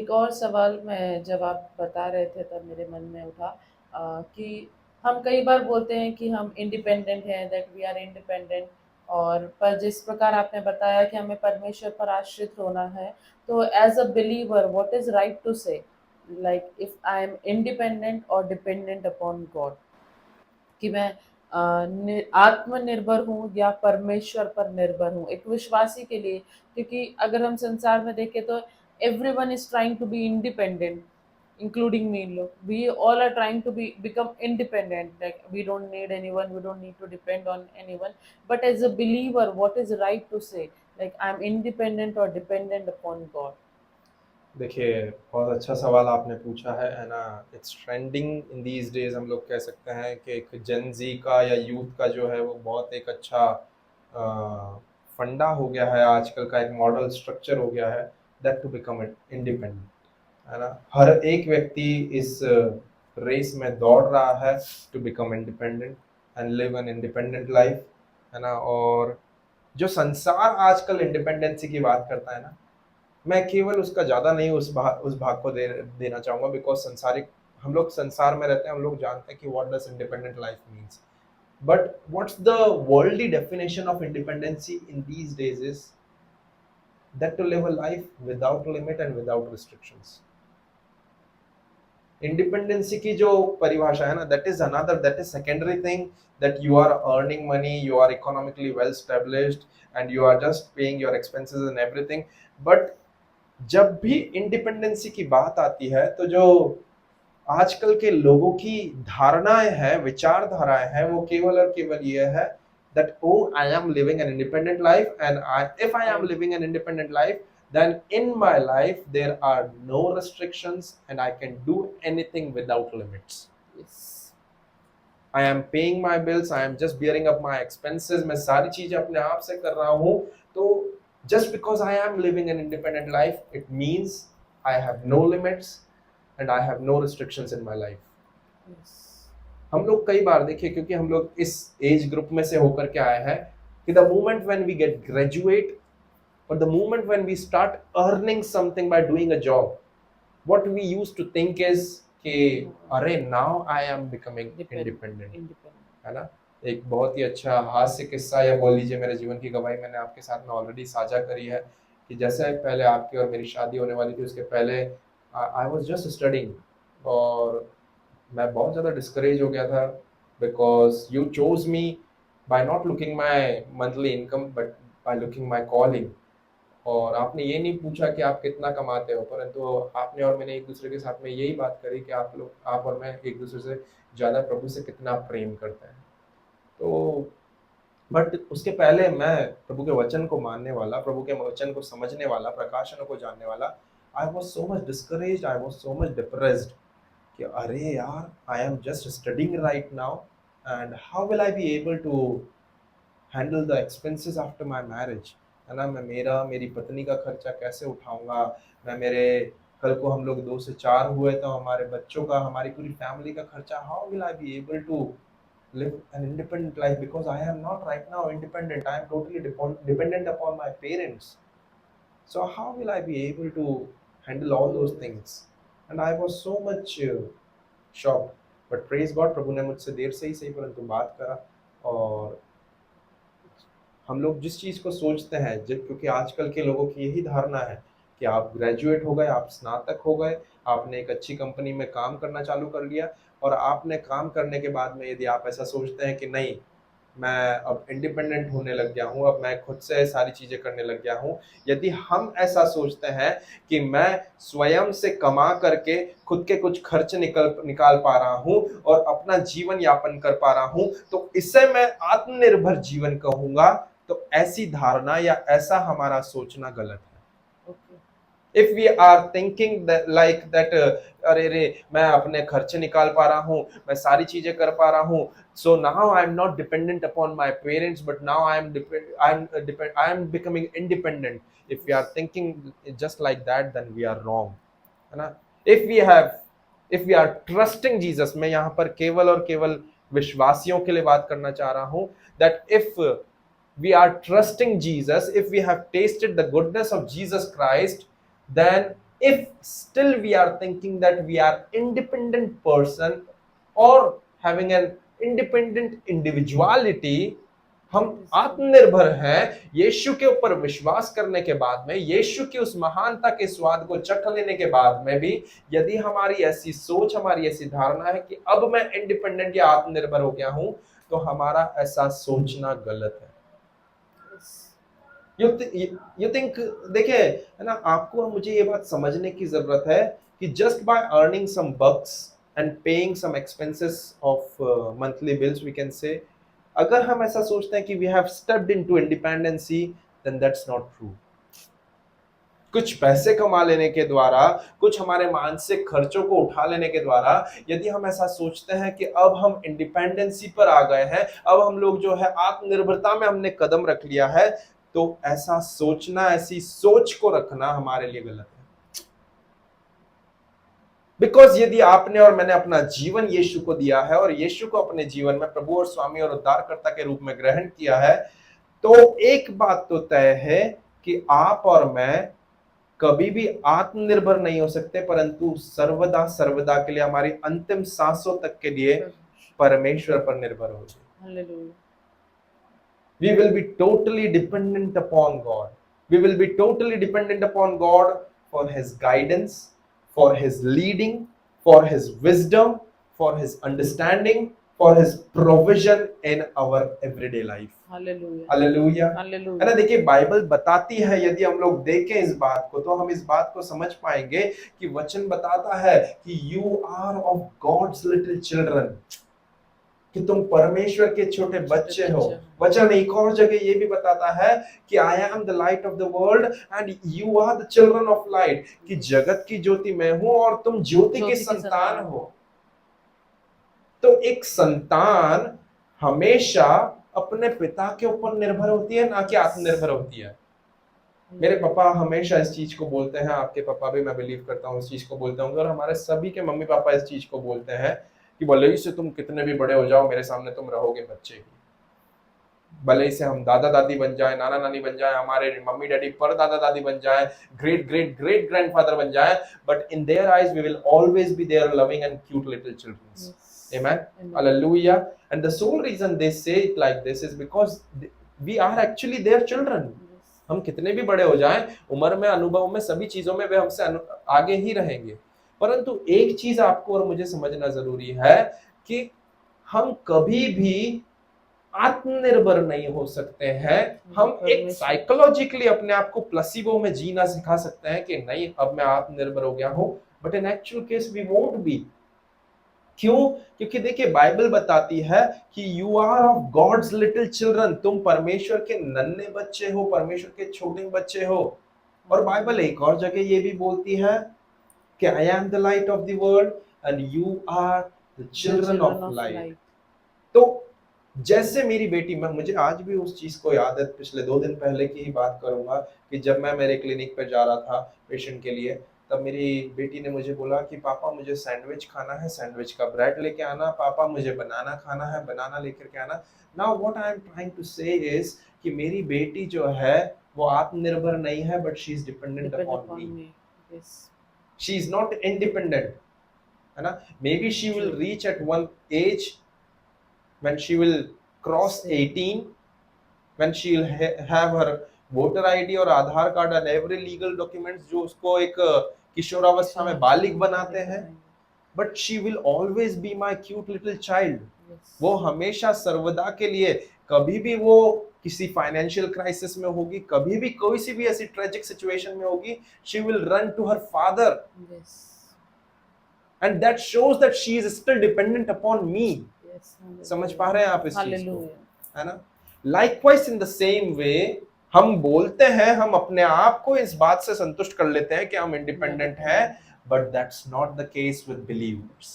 एक और सवाल मैं जब आप बता रहे थे तब मेरे मन में उठा कि हम कई बार बोलते हैं कि हम इंडिपेंडेंट हैं, दैट वी आर इंडिपेंडेंट। और पर जिस प्रकार आपने बताया कि हमें परमेश्वर पर आश्रित होना है, तो as a believer what is right to say, like if I am independent और डिपेंडेंट अपॉन गॉड, कि मैं आत्मनिर्भर हूँ या परमेश्वर पर निर्भर हूँ एक विश्वासी के लिए। क्योंकि अगर हम संसार में देखें तो everyone is trying to be independent, including me. Look, we all are trying to become independent, like we don't need anyone, we don't need to depend on anyone. But as a believer, what is right to say, like I'm independent or dependent upon God? देखिए, बहुत अच्छा सवाल आपने पूछा है ना? It's trending in these days. हम लोग कह सकते हैं कि एक जेन ज़ी का या यूथ का जो है वो बहुत एक अच्छा फंडा हो गया है, आजकल का एक मॉडल स्ट्रक्चर हो गया है, दैट टू बिकम इंडिपेंडेंट, है ना? हर एक व्यक्ति इस रेस में दौड़ रहा है to become independent and live an independent life, है ना? और जो संसार आजकल इंडिपेंडेंसी की बात करता है ना, मैं केवल उसका ज़्यादा नहीं उस भाग को देना चाहूँगा, बिकॉज़ संसारिक हम लोग संसार में रहते हैं, हम लोग जानते हैं कि what does independent life means. But what's the worldly definition of independency in these days is that to live a life without limit and without restrictions. Independency की जो परिभाषा है ना, that is secondary thing, that you are earning money, you are economically well established and you are just paying your expenses and everything. But जब भी independency की बात आती है तो जो आजकल के लोगों की धारणाएं हैं, विचारधाराएं हैं, वो केवल और केवल ये है that oh, I am living an independent life, and if I am I living an independent life, then in my life there are no restrictions and I can do anything without limits. Yes. I am paying my bills, I am just bearing up my expenses, मैं सारी चीजें अपने आप से कर रहा हूँ। तो just because I am living an independent life, it means I have no limits and I have no restrictions in my life. Yes. हम लोग कई बार देखिए, क्योंकि हम लोग इस एज ग्रुप में से होकर के आए हैं कि the moment when we get graduate और the moment when we start earning something by doing a job, what we used to think is कि No, अरे now I am becoming depend independent, independent. है ना? एक बहुत ही अच्छा हास्य किस्सा या बोल लीजिए मेरे जीवन की गवाही मैंने आपके साथ में ऑलरेडी साझा करी है कि जैसे पहले आपकी और मेरी शादी होने वाली थी, उसके पहले आई वाज जस्ट स्टडिंग, और मैं बहुत ज़्यादा डिस्करेज हो गया था, because you chose me by not looking my monthly income but by looking my calling. और आपने ये नहीं पूछा कि आप कितना कमाते हो, परंतु आपने और मैंने एक दूसरे के साथ में यही बात करी कि आप और मैं एक दूसरे से ज़्यादा प्रभु से कितना प्रेम करते हैं। तो बट उसके पहले मैं प्रभु के वचन को मानने वाला, प्रभु के वचन को समझने वाला, प्रकाशनों को जानने वाला, I was so much discourage, I was so much depressed कि अरे यार, I am just studying right now and how will I be able to handle the expenses after my marriage, है ना? मैं मेरी पत्नी का खर्चा कैसे उठाऊंगा, मैं मेरे कल को हम लोग 2 से 4 हुए तो हमारे बच्चों का, हमारी पूरी फैमिली का खर्चा, how will I be able to live an independent life, because I am not right now independent. I am totally dependent upon my parents. So how will I be able to handle all those things? And I was so much shocked. But praise God, प्रभु ने मुझसे देर से ही सही परंतु बात करा। और हम लोग जिस चीज़ को सोचते हैं, क्योंकि आजकल के लोगों की यही धारणा है कि आप ग्रेजुएट हो गए, आप स्नातक हो गए, आपने एक अच्छी कंपनी में काम करना चालू कर लिया, और आपने काम करने के बाद में यदि आप ऐसा सोचते हैं कि नहीं, मैं अब इंडिपेंडेंट होने लग गया हूँ, अब मैं खुद से सारी चीज़ें करने लग गया हूँ, यदि हम ऐसा सोचते हैं कि मैं स्वयं से कमा करके खुद के कुछ खर्च निकाल पा रहा हूँ और अपना जीवन यापन कर पा रहा हूँ, तो इसे मैं आत्मनिर्भर जीवन कहूँगा। तो ऐसी धारणा या ऐसा हमारा सोचना गलत है। Okay. If we are thinking like that, अरे रे, मैं अपने खर्चे निकाल पा रहा हूँ, मैं सारी चीजें कर पा रहा हूँ, so now I am not dependent upon my parents, but now I am becoming independent. If we are Yes. Thinking just like that, then we are wrong, है ना? If we are trusting Jesus, मैं यहाँ पर केवल और केवल विश्वासियों के लिए बात करना चाह रहा हूँ, that if we are trusting Jesus, if we have tasted the goodness of Jesus Christ, then if still we are thinking that we are independent person or having an independent individuality, हम आत्मनिर्भर हैं, यीशु के ऊपर विश्वास करने के बाद में, यीशु की उस महानता के स्वाद को चख लेने के बाद में भी यदि हमारी ऐसी सोच, हमारी ऐसी धारणा है कि अब मैं इंडिपेंडेंट या आत्मनिर्भर हो गया हूं, तो हमारा ऐसा सोचना गलत है। यू थिंक, देखिए है ना, आपको और मुझे ये बात समझने की जरूरत है कि just by earning some bucks and paying some expenses of monthly bills, we can say, अगर हम ऐसा सोचते हैं कि we have stepped into independency, then that's not true. कुछ पैसे कमा लेने के द्वारा, कुछ हमारे मानसिक खर्चों को उठा लेने के द्वारा यदि हम ऐसा सोचते हैं कि अब हम इंडिपेंडेंसी पर आ गए हैं, अब हम लोग जो है आत्मनिर्भरता में हमने कदम रख लिया है, तो ऐसा सोचना, ऐसी सोच को रखना हमारे लिए गलत है। बिकॉज यदि आपने और मैंने अपना जीवन यीशु को दिया है और यीशु को अपने जीवन में प्रभु और स्वामी और उद्धारकर्ता के रूप में ग्रहण किया है, तो एक बात तो तय है कि आप और मैं कभी भी आत्मनिर्भर नहीं हो सकते, परंतु सर्वदा सर्वदा के लिए, हमारी अंतिम सांसों तक के लिए परमेश्वर पर निर्भर हो जाए। We will be totally dependent upon God. We will be totally dependent upon God for His guidance, for His leading, for His wisdom, for His understanding, for His provision in our everyday life. Hallelujah. Hallelujah. Hallelujah. है ना, देखिए Bible बताती है, यदि हम लोग देखें इस बात को, तो हम इस बात को समझ पाएंगे कि वचन बताता है कि you are of God's little children, कि तुम परमेश्वर के छोटे बच्चे हो। वचन एक और जगह ये भी बताता है कि I am the light of the world and you are the children of light, कि जगत की ज्योति मैं हूं और तुम ज्योति के संतान हो। तो एक संतान हमेशा अपने पिता के ऊपर निर्भर होती है, ना कि आत्मनिर्भर होती है। मेरे पापा हमेशा इस चीज को बोलते हैं, आपके पापा भी, मैं बिलीव करता हूँ, इस चीज को बोलते होंगे, और हमारे सभी के मम्मी पापा इस चीज को बोलते हैं कि भले ही से तुम कितने भी बड़े हो जाओ, मेरे सामने तुम रहोगे बच्चे ही। भले ही से हम दादा दादी बन जाए, नाना नानी बन जाए, हमारे मम्मी डैडी पर दादा दादी बन जाए, ग्रेट ग्रेट ग्रेट ग्रैंडफादर बन जाए, but in their eyes we will always be there loving and cute little children. Amen. Hallelujah. And the sole reason they say it like this is because we are actually their children. हम कितने भी बड़े हो जाएं, उम्र में, अनुभव में, सभी चीजों में वे हमसे आगे ही रहेंगे। परंतु एक चीज आपको और मुझे समझना जरूरी है कि हम कभी भी आत्मनिर्भर नहीं हो सकते हैं। हम एक साइकोलॉजिकली अपने आप को प्लेसिबो में जीना सिखा सकते हैं कि नहीं अब मैं आत्मनिर्भर हो गया हूं, but in actual case we won't be. क्यों? क्योंकि देखिए बाइबल बताती है कि you are of God's little children, तुम परमेश्वर के नन्हे बच्चे हो, परमेश्वर के छोटे बच्चे हो। और बाइबल एक और जगह ये भी बोलती है कि I am the light of the world and you are the children of light. तो जैसे मेरी बेटी, मैं, मुझे आज भी उस चीज को याद है, पिछले 2 दिन पहले की ही बात करूंगा कि जब मैं मेरे क्लिनिक पर जा रहा था पेशेंट के लिए, तब मेरी बेटी ने मुझे बोला कि पापा मुझे सैंडविच खाना है, सैंडविच का ब्रेड लेके आना, पापा मुझे बनाना खाना है, बनाना लेकर के आना। Now what I am trying to say is कि मेरी बेटी जो है वो आत्मनिर्भर नहीं है, but she is dependent upon me. She is not independent, है ना। Maybe she will reach at one age when she will cross 18, when she will have her voter ID और आधार card and every legal documents जो उसको एक किशोरावस्था में बालिग बनाते हैं, but she will always be my cute little child. वो हमेशा सर्वदा के लिए, कभी भी वो किसी फाइनेंशियल क्राइसिस में होगी, कभी भी कोई सी भी ऐसी ट्रेजिक सिचुएशन में होगी, she will run to her father. And that shows that she is still dependent upon me. समझ पा रहे हैं आप इस चीज को, है ना। Likewise in the same way, हम बोलते हैं, हम अपने आप को इस बात से संतुष्ट कर लेते हैं कि हम इंडिपेंडेंट हैं, but that's not the case with believers.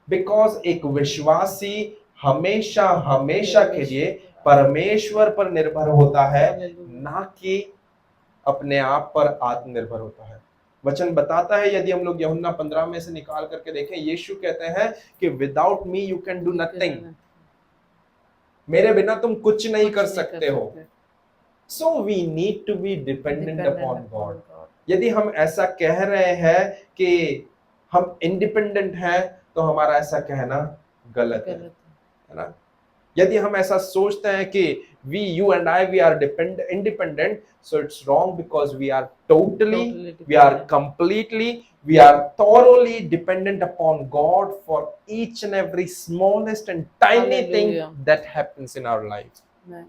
Because एक विश्वासी हमेशा हमेशा के लिए परमेश्वर पर निर्भर होता है, ना कि अपने आप पर आत्मनिर्भर होता है। वचन बताता है, यदि हम लोग यूहन्ना 15 में से निकाल करके देखें, यीशु कहते हैं कि without me you can do nothing, मेरे बिना तुम कुछ नहीं कर सकते हो। So we need to be dependent upon God. यदि हम ऐसा कह रहे हैं कि हम इंडिपेंडेंट हैं, तो हमारा ऐसा कहना गलत गलत है। है ना? यदि हम ऐसा सोचते हैं कि you and I, we are independent, so it's wrong, because we are totally, Totally we are dependent. completely, we are thoroughly dependent upon God for each and every smallest and tiny thing Hallelujah. that happens in our life. Amen.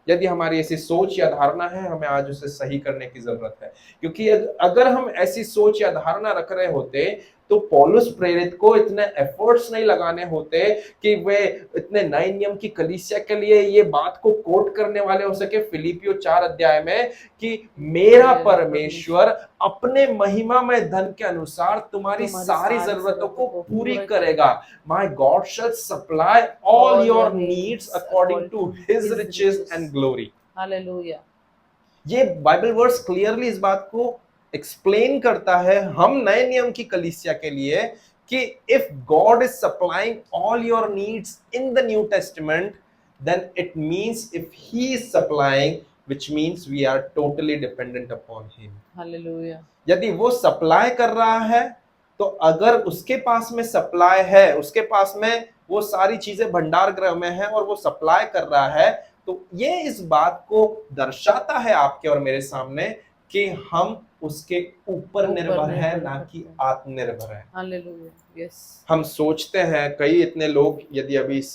यदि हमारी ऐसी सोच या धारणा है, हमें आज उसे सही करने की जरूरत है, क्योंकि अगर हम ऐसी सोच या धारणा रख रहे होते, तो पौलुस प्रेरित को इतने एफर्ट्स नहीं लगाने होते कि वे इतने नए नियम की कलीसिया के लिए ये बात को कोट करने वाले हो सके फिलिपियो 4 अध्याय में कि मेरा परमेश्वर अपने महिमामय धन के अनुसार तुम्हारी सारी जरूरतों को पूरी करेगा. My God shall supply all your needs according to his riches and glory. Hallelujah. ये बाइबल वर्स क्लियरली इस बात को एक्सप्लेन करता है हम नए नियम की कलीसिया के लिए कि if God is supplying all your needs in the New Testament, then it means if he is supplying, which means we are totally dependent upon him. Hallelujah. यदि वो सप्लाई कर रहा है, तो अगर उसके पास में सप्लाई है, उसके पास में वो सारी चीजें भंडार गृह में है और वो सप्लाई कर रहा है, तो ये इस बात को दर्शाता है आपके और मेरे सामने कि हम उसके ऊपर निर्भर है, ना कि आत्मनिर्भर है. हालेलुया. यस. हम सोचते हैं, कई इतने लोग यदि अभी इस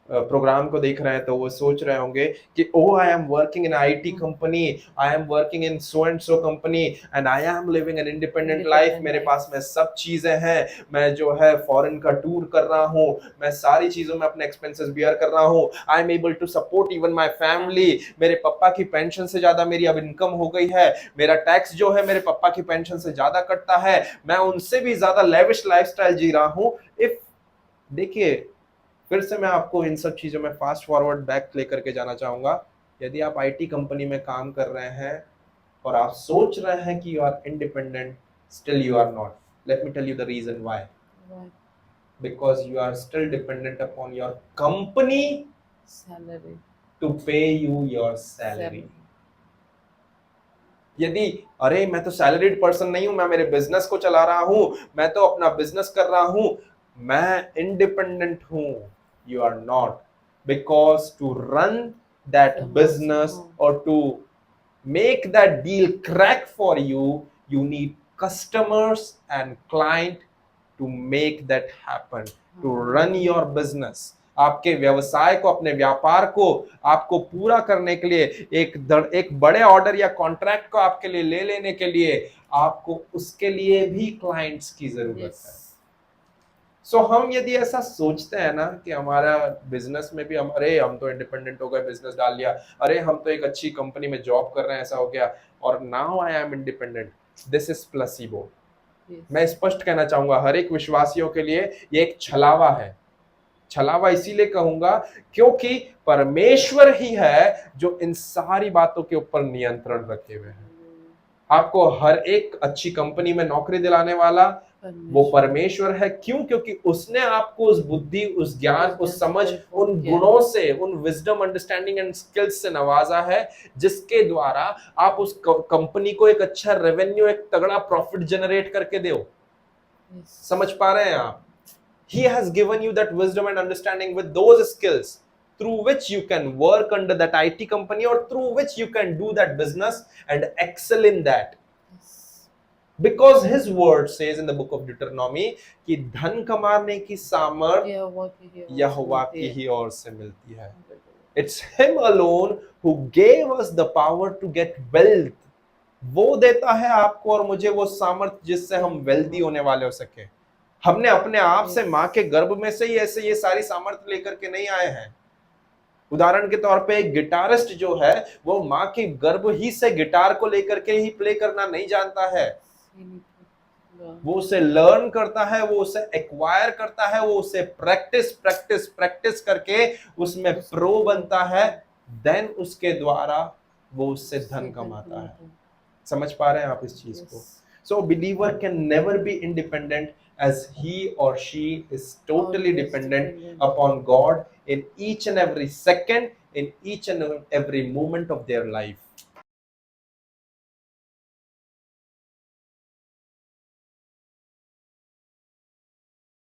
प्रोग्राम को देख रहे हैं तो वो सोच रहे होंगे कि oh I am working in IT company, I am working in so and so company and I am living an independent life. मेरे पास में सब चीजें हैं, मैं जो है फॉरेन का टूर कर रहा हूँ, मैं सारी चीजों में अपने एक्सपेंसेस बियर कर रहा हूँ, I am able to support even my family. मेरे पापा की पेंशन से ज्यादा मेरी अब इनकम हो गई है, मेरा टैक्स जो है मेरे पापा की पेंशन से ज्यादा कटता है, मैं उनसे भी ज्यादा लेविश लाइफस्टाइल जी रहा हूँ. इफ देखिए, फिर से मैं आपको इन सब चीजों में फास्ट फॉरवर्ड बैक लेकर के जाना चाहूंगा. यदि आप आईटी कंपनी में काम कर रहे हैं और आप सोच रहे हैं कि you are independent, still you are not. Let me tell you the reason why. Because you are still dependent upon your company salary to pay you your salary. यदि अरे मैं तो सैलरीड पर्सन नहीं हूं, मैं मेरे बिजनेस को चला रहा हूं, मैं तो अपना बिजनेस कर रहा हूं, मैं इंडिपेंडेंट हूं. You are not, because to run that business or to make that deal crack for you, you need customers and client to make that happen. To run your business, आपके व्यवसाय को, अपने व्यापार को आपको पूरा करने के लिए, एक बड़े ऑर्डर या कॉन्ट्रैक्ट को आपके लिए ले लेने के लिए आपको उसके लिए भी क्लाइंट्स की जरूरत है. सो हम यदि ऐसा सोचते हैं ना कि हमारा बिजनेस में भी हम तो इंडिपेंडेंट हो गए, बिजनेस डाल लिया, अरे हम तो एक अच्छी कंपनी में जॉब कर रहे हैं, ऐसा हो गया और now I am independent, this is placebo. मैं स्पष्ट कहना चाहूंगा हर एक विश्वासियों के लिए ये एक छलावा है. छलावा इसीलिए कहूंगा क्योंकि परमेश्वर ही है जो इन सारी बातों के ऊपर नियंत्रण रखे हुए हैं. आपको हर एक अच्छी कंपनी में नौकरी दिलाने वाला वो परमेश्वर है. क्यों? क्योंकि उसने आपको उस बुद्धि, उस ज्ञान, उस समझ, उन गुणों से, उन विजडम, अंडरस्टैंडिंग एंड स्किल्स से नवाजा है जिसके द्वारा आप उस कंपनी को एक अच्छा रेवेन्यू, एक तगड़ा प्रॉफिट जनरेट करके दो. समझ पा रहे हैं आप? He has given you that wisdom and understanding with those skills through which you can work under that IT company or through which you can do that business and excel in that. Because his word says in the book of Deuteronomy कि धन कमाने की सामर्थ यहोवा की ही ओर से मिलती है. It's him alone who gave us the power to get wealth. वो देता है आपको और मुझे वो सामर्थ जिससे हम वेल्दी होने वाले हो सके. हमने अपने आप से माँ के गर्भ में से ही ऐसे ये सारी सामर्थ्य लेकर के नहीं आए हैं. उदाहरण के तौर पे एक गिटारिस्ट जो है वो माँ के गर्भ ही से गिटार को लेकर के ही प्ले करना नहीं जानता है. वो उसे लर्न करता है, वो उसे एक्वायर करता है, वो उसे प्रैक्टिस करके उसमें प्रो बनता है. देन उसके द्वारा वो उससे धन कमाता है. समझ पा रहे हैं आप इस चीज को? So believer can never be independent as he or she is totally dependent upon God in each and every second, in each and every moment of their life.